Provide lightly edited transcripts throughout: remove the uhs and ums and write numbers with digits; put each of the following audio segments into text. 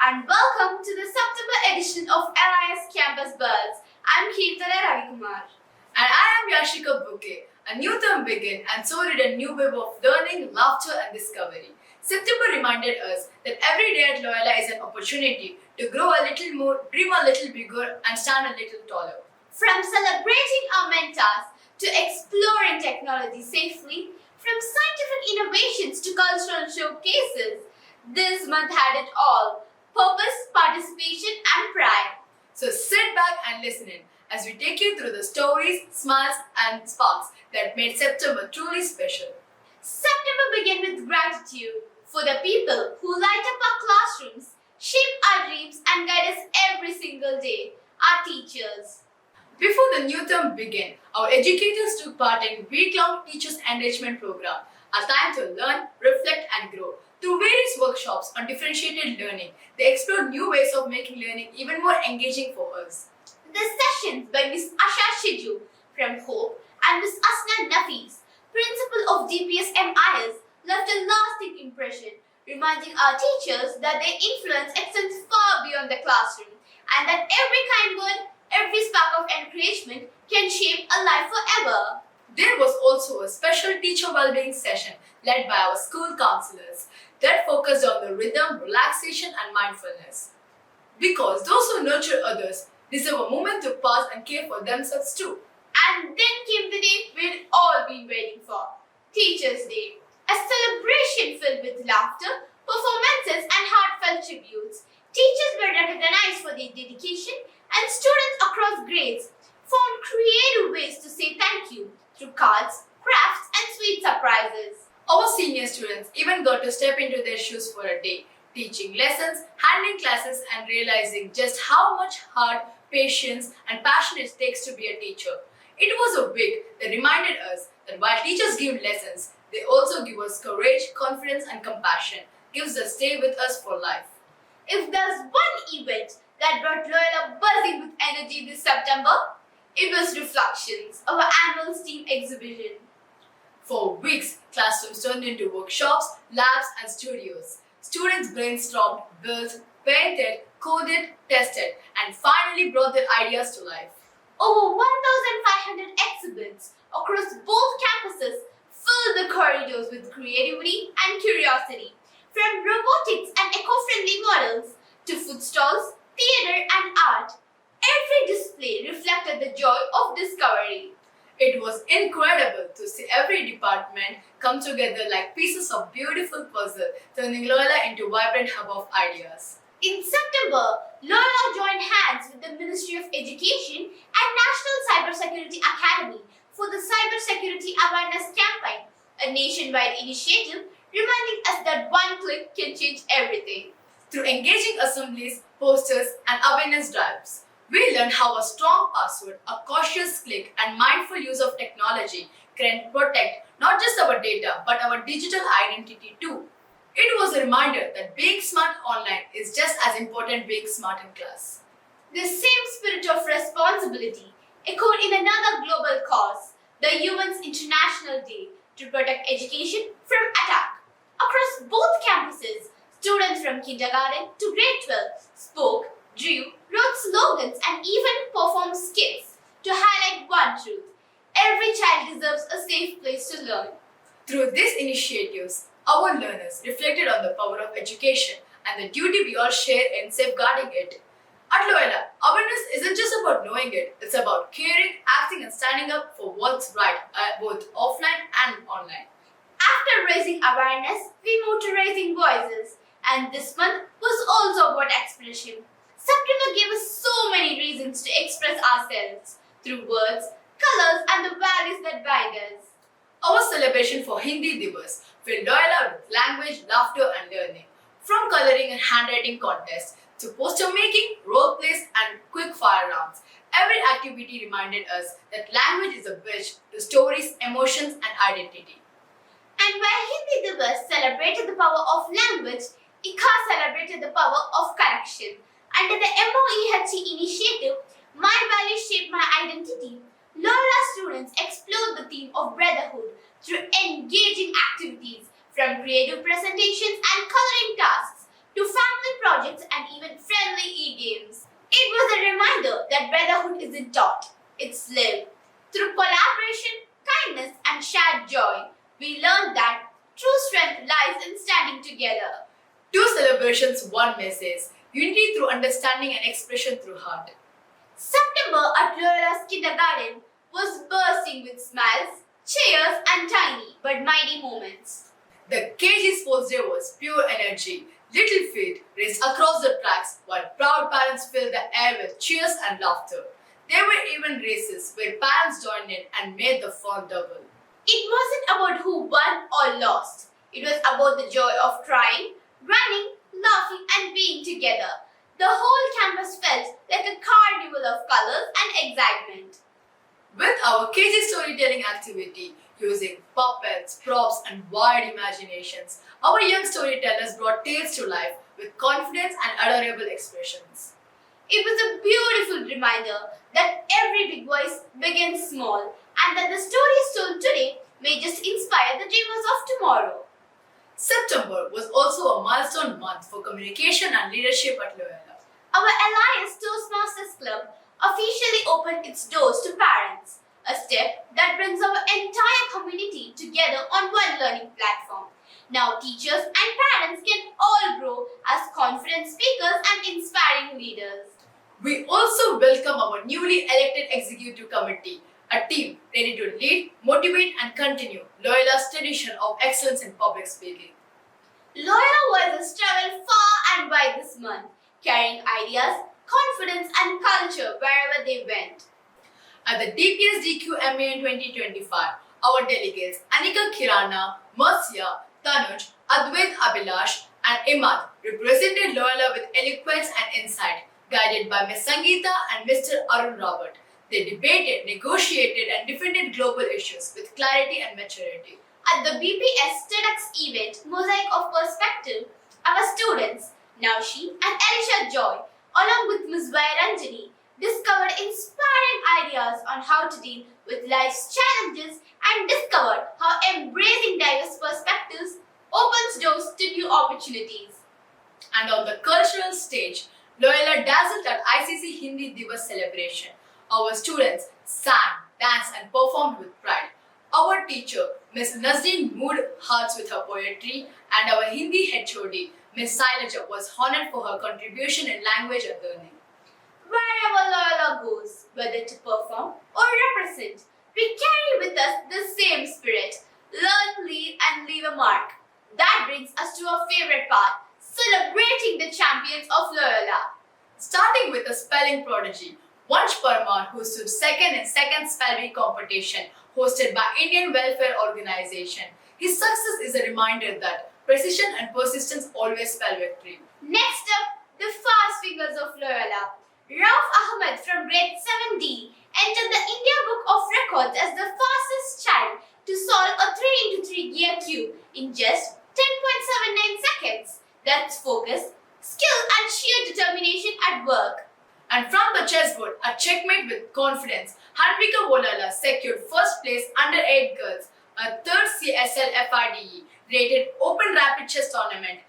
and welcome to the September edition of LIS Campus Buzz. I'm Kirtana Ravikumar. And I am Yashika Bouquet. A new term began, and so did a new wave of learning, laughter, and discovery. September reminded us that every day at Loyola is an opportunity to grow a little more, dream a little bigger, and stand a little taller. From celebrating our mentors to exploring technology safely, from scientific innovations to cultural showcases, this month had it all: purpose, participation, and pride. So sit back and listen in as we take you through the stories, smiles, and sparks that made September truly special. September began with gratitude for the people who light up our classrooms, shape our dreams, and guide us every single day, our teachers. Before the new term began, our educators took part in week-long Teachers Engagement Program, a time to learn, reflect, and grow. Through various workshops on differentiated learning, they explored new ways of making learning even more engaging for us. The sessions by Miss Asha Shiju from Hope and Miss Asna Nafis, Principal of DPS MIS, left a lasting impression, reminding our teachers that their influence extends far beyond the classroom and that every kind word, every spark of encouragement can shape a life forever. There was also a special teacher well-being session led by our school counselors that focused on the rhythm, relaxation, and mindfulness. Because those who nurture others deserve a moment to pause and care for themselves too. And then came the day we'd all been waiting for, Teachers' Day, a celebration filled with laughter, performances, and heartfelt tributes. Teachers were recognized for their dedication, and students across grades found creative ways to say thank you through cards, crafts, and sweet surprises. Our senior students even got to step into their shoes for a day, teaching lessons, handling classes, and realizing just how much heart, patience, and passion it takes to be a teacher. It was a week that reminded us that while teachers give lessons, they also give us courage, confidence, and compassion, gives us stay with us for life. If there's one event that brought Loyola buzzing with energy this September, it was Reflections, our annual STEAM exhibition. For weeks, classrooms turned into workshops, labs, and studios. Students brainstormed, built, painted, coded, tested, and finally brought their ideas to life. Over 1,500 exhibits across both campuses filled the corridors with creativity and curiosity. From robotics and eco-friendly models to food stalls, theatre, and art, every display reflected the joy of discovery. It was incredible to see every department come together like pieces of beautiful puzzle, turning Loyola into a vibrant hub of ideas. In September, Loyola joined hands with the Ministry of Education and National Cybersecurity Academy for the Cybersecurity Awareness Campaign, a nationwide initiative reminding us that one click can change everything. Through engaging assemblies, posters, and awareness drives, we learned how a strong password, a cautious click, and mindful use of technology can protect not just our data but our digital identity too. It was a reminder that being smart online is just as important being smart in class. The same spirit of responsibility echoed in another global cause, the Women's International Day, to protect education from attack. Across both campuses, students from kindergarten to grade 12 spoke, drew, wrote slogans, and even performed skits to highlight one truth: every child deserves a safe place to learn. Through these initiatives, our learners reflected on the power of education and the duty we all share in safeguarding it. At Loyola, awareness isn't just about knowing it, it's about caring, acting, and standing up for what's right, both offline and online. After raising awareness, we moved to raising voices, and this month was also about expression. September gave us so many reasons to express ourselves through words, colors, and the values that guide us. Our celebration for Hindi Divas filled Loyola with language, laughter, and learning. From coloring and handwriting contests to poster making, role plays, and quick fire rounds, every activity reminded us that language is a bridge to stories, emotions, and identity. And while Hindi Divas celebrated the power of language, ICA celebrated the power of connection. Under the MOEHC initiative, My Values Shape My Identity, Loyola students explored the theme of brotherhood through engaging activities from creative presentations and coloring tasks to family projects and even friendly e-games. It was a reminder that brotherhood isn't taught, it's lived. Through collaboration, kindness, and shared joy, we learned that true strength lies in standing together. Two celebrations, one message. Unity through understanding and expression through heart. September at Lola's kindergarten was bursting with smiles, cheers, and tiny but mighty moments. The KG Sports Day was pure energy. Little feet raced across the tracks while proud parents filled the air with cheers and laughter. There were even races where parents joined in and made the fun double. It wasn't about who won or lost. It was about the joy of trying, running, laughing, and being together. The whole campus felt like a carnival of colors and excitement. With our KG storytelling activity, using puppets, props, and wild imaginations, our young storytellers brought tales to life with confidence and adorable expressions. It was a beautiful reminder that every big voice begins small and that the stories told today may just inspire the dreamers of tomorrow. September was also a milestone month for communication and leadership at Loyola. Our Alliance Toastmasters Club officially opened its doors to parents, a step that brings our entire community together on one learning platform. Now teachers and parents can all grow as confident speakers and inspiring leaders. We also welcome our newly elected executive committee, a team ready to lead, motivate, and continue Loyola's tradition of excellence in public speaking. Loyola Voices traveled far and wide this month, carrying ideas, confidence, and culture wherever they went. At the DPS DQMA in 2025, our delegates Anika Kirana, Mercia, Tanuj, Advait Abhilash, and Imad represented Loyola with eloquence and insight, guided by Ms. Sangeeta and Mr. Arun Robert. They debated, negotiated, and defended global issues with clarity and maturity. At the BPS TEDx event Mosaic of Perspective, our students, Naushi and Elisha Joy, along with Ms. Vairanjani, discovered inspiring ideas on how to deal with life's challenges and discovered how embracing diverse perspectives opens doors to new opportunities. And on the cultural stage, Loyola dazzled at ICC Hindi Divas celebration. Our students sang, danced, and performed with pride. Our teacher, Ms. Nazdeen, moved hearts with her poetry, and our Hindi HOD, Ms. Sailaja, was honored for her contribution in language and learning. Wherever Loyola goes, whether to perform or represent, we carry with us the same spirit: learn, lead, and leave a mark. That brings us to our favorite part: celebrating the champions of Loyola. Starting with a spelling prodigy, Vansh Parmar, who stood second in second spell bee competition hosted by Indian Welfare Organization. His success is a reminder that precision and persistence always spell victory. Next up, the fast fingers of Loyola. Rauf Ahmed from grade 7D entered the India Book of Records as the fastest child to solve a 3x3 gear cube in just 10.79 seconds. That's focus, skill, and sheer determination at work. And from the chessboard, a checkmate with confidence, Hanvika Volala secured first place under 8 girls, a third CSL FRDE rated Open Rapid Chess Tournament.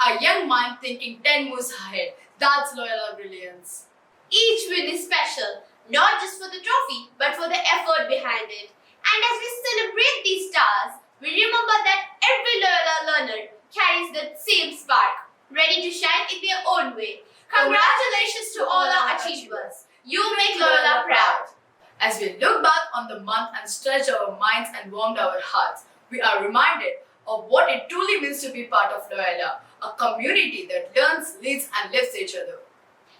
A young mind thinking 10 moves ahead. That's Loyola brilliance. Each win is special, not just for the trophy, but for the effort behind it. And as we celebrate these stars, we remember that every Loyola learner carries that same spark, ready to shine in their own way. Congratulations to all our achievers. You make Loyola proud. As we look back on the month and stretched our minds and warmed our hearts, we are reminded of what it truly means to be part of Loyola, a community that learns, leads, and lifts each other.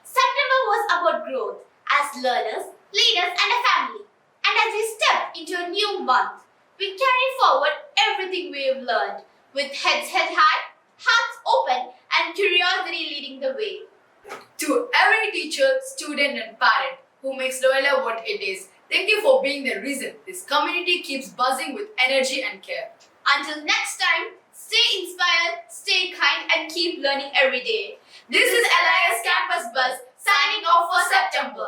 September was about growth as learners, leaders, and a family. And as we step into a new month, we carry forward everything we have learned, with heads held high, hearts open, and curiosity leading the way. To every teacher, student, and parent who makes Loyola what it is, thank you for being the reason this community keeps buzzing with energy and care. Until next time, stay inspired, stay kind, and keep learning every day. This is LIS Campus Buzz signing off for September.